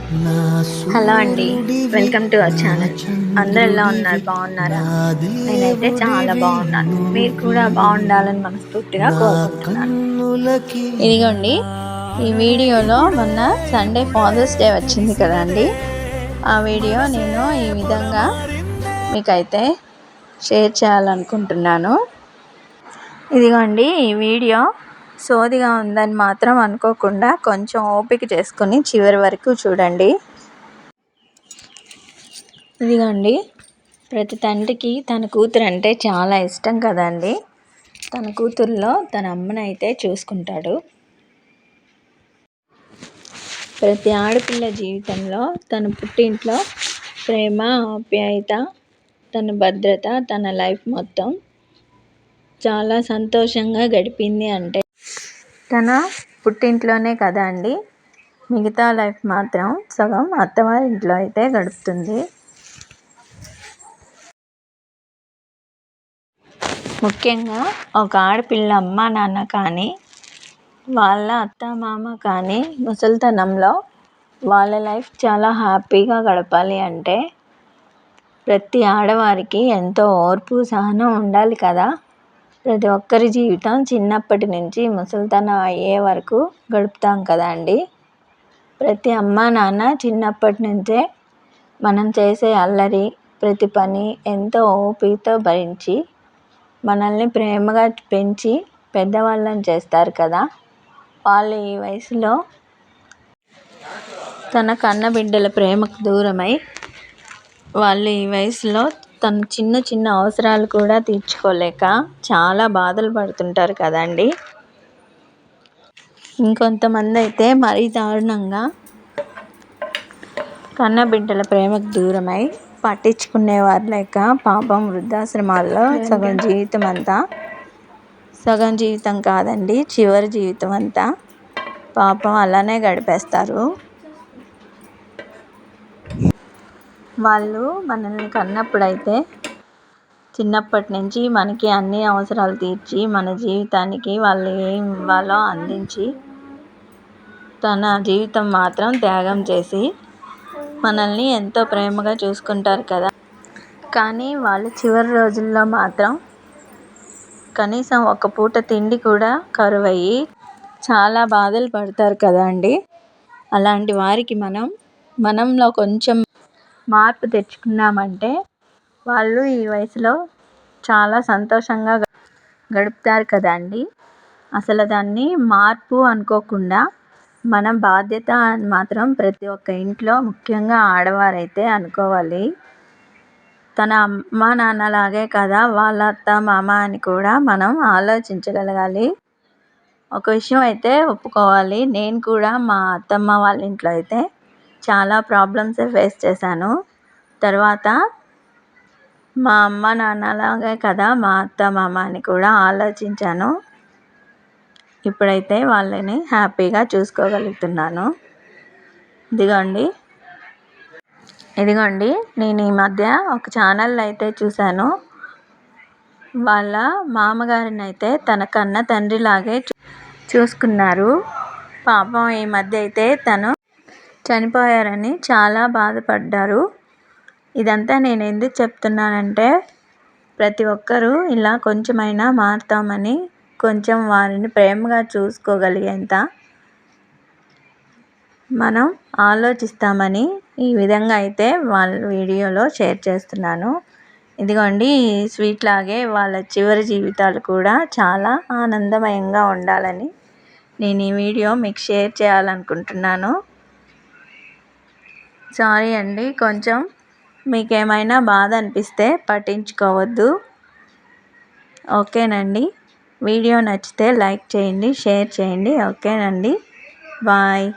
Hello అండి, welcome to our channel. అందరూ ఎలా ఉన్నారు? బాగున్నారా? నేనైతే చాలా బాగున్నాను. మీరు కూడా బాగుండాలని మనస్ఫూర్తిగా కోరుకుంటున్నాను. ఇదిగోండి, ఈ వీడియోలో మొన్న సండే ఫాదర్స్ డే వచ్చింది కదండి. ఆ వీడియో నేను ఈ విధంగా మీకైతే షేర్ చేయాలనుకుంటున్నాను. ఇదిగోండి, ఈ వీడియో సోదిగా ఉందని మాత్రం అనుకోకుండా కొంచెం ఓపిక చేసుకుని చివరి వరకు చూడండి. ఇదిగోండి, ప్రతి తండ్రికి తన కూతురు అంటే చాలా ఇష్టం కదండి. తన కూతుర్లో తన అమ్మనైతే చూసుకుంటాడు. ప్రతి ఆడపిల్ల జీవితంలో తన పుట్టింట్లో ప్రేమ, ఆప్యాయత, తన భద్రత, తన లైఫ్ మొత్తం చాలా సంతోషంగా గడిపింది అంటే తన పుట్టింట్లోనే కదా అండి. మిగతా లైఫ్ మాత్రం సగం అత్తవారింట్లో అయితే గడుపుతుంది. ముఖ్యంగా ఒక ఆడపిల్ల అమ్మ నాన్న కానీ వాళ్ళ అత్త మామ కానీ ముసలితనంలో వాళ్ళ లైఫ్ చాలా హ్యాపీగా గడపాలి అంటే ప్రతి ఆడవారికి ఎంతో ఓర్పు సహనం ఉండాలి కదా. ప్రతి ఒక్కరి జీవితం చిన్నప్పటి నుంచి ముసలితనం అయ్యే వరకు గడుపుతాం కదా అండి. ప్రతి అమ్మ నాన్న చిన్నప్పటి నుంచే మనం చేసే అల్లరి ప్రతి పని ఎంతో ఓపికతో భరించి మనల్ని ప్రేమగా పెంచి పెద్దవాళ్ళని చేస్తారు కదా. వాళ్ళు ఈ వయసులో తన కన్న బిడ్డల ప్రేమకు దూరమై వాళ్ళు ఈ వయసులో తన చిన్న చిన్న అవసరాలు కూడా తీర్చుకోలేక చాలా బాధలు పడుతుంటారు కదండి. ఇంకొంతమంది అయితే మరీ దారుణంగా కన్న బిడ్డల ప్రేమకు దూరమై పట్టించుకునేవారు లేక పాపం వృద్ధాశ్రమాల్లో సగం జీవితం కాదండి, చివరి జీవితం అంతా పాపం అలానే గడిపేస్తారు. వాళ్ళు మనల్ని కన్నప్పుడైతే చిన్నప్పటి నుంచి మనకి అన్ని అవసరాలు తీర్చి మన జీవితానికి వాళ్ళు ఏం ఇవ్వాలో అందించి తన జీవితం మాత్రం త్యాగం చేసి మనల్ని ఎంతో ప్రేమగా చూసుకుంటారు కదా. కానీ వాళ్ళు చివరి రోజుల్లో మాత్రం కనీసం ఒక పూట తిండి కూడా కరువయ్యి చాలా బాధలు పడతారు కదా అండి. అలాంటి వారికి మనంలో కొంచెం మార్పు తెచ్చుకున్నామంటే వాళ్ళు ఈ వయసులో చాలా సంతోషంగా గడుపుతారు కదా అండి. అసలు దాన్ని మార్పు అనుకోకుండా మన బాధ్యత అని మాత్రం ప్రతి ఒక్క ఇంట్లో ముఖ్యంగా ఆడవారైతే అనుకోవాలి. తన అమ్మ నాన్నలాగే కదా వాళ్ళ అత్త మామ అని కూడా మనం ఆలోచించగలగాలి. ఒక విషయం అయితే ఒప్పుకోవాలి, నేను కూడా మా అత్తమ్మ వాళ్ళ ఇంట్లో అయితే చాలా ప్రాబ్లమ్స్ ఫేస్ చేశాను. తర్వాత మా అమ్మ నాన్నలాగే కదా మా అత్త మామ అని కూడా ఆలోచించాను. ఇప్పుడైతే వాళ్ళని హ్యాపీగా చూసుకోగలుగుతున్నాను. ఇదిగోండి, నేను ఈ మధ్య ఒక ఛానల్ అయితే చూశాను. వాళ్ళ మామగారిని అయితే తన కన్న తండ్రిలాగే చూసుకున్నారు. పాపం ఈ మధ్య అయితే తను చనిపోయారని చాలా బాధపడ్డారు. ఇదంతా నేను ఎందుకు చెప్తున్నానంటే ప్రతి ఒక్కరూ ఇలా కొంచెమైనా మారుతామని, కొంచెం వారిని ప్రేమగా చూసుకోగలిగేంత మనం ఆలోచిస్తామని ఈ విధంగా అయితే వాళ్ళ వీడియోలో షేర్ చేస్తున్నాను. ఇదిగోండి, ఈ స్వీట్ లాగే వాళ్ళ చివరి జీవితాలు కూడా చాలా ఆనందమయంగా ఉండాలని నేను ఈ వీడియో మీకు షేర్ చేయాలనుకుంటున్నాను. సారీ అండి, కొంచెం మీకేమైనా బాధ అనిపిస్తే పట్టించుకోవద్దు. ఓకేనండి, వీడియో నచ్చితే లైక్ చేయండి, షేర్ చేయండి. ఓకేనండి, బాయ్.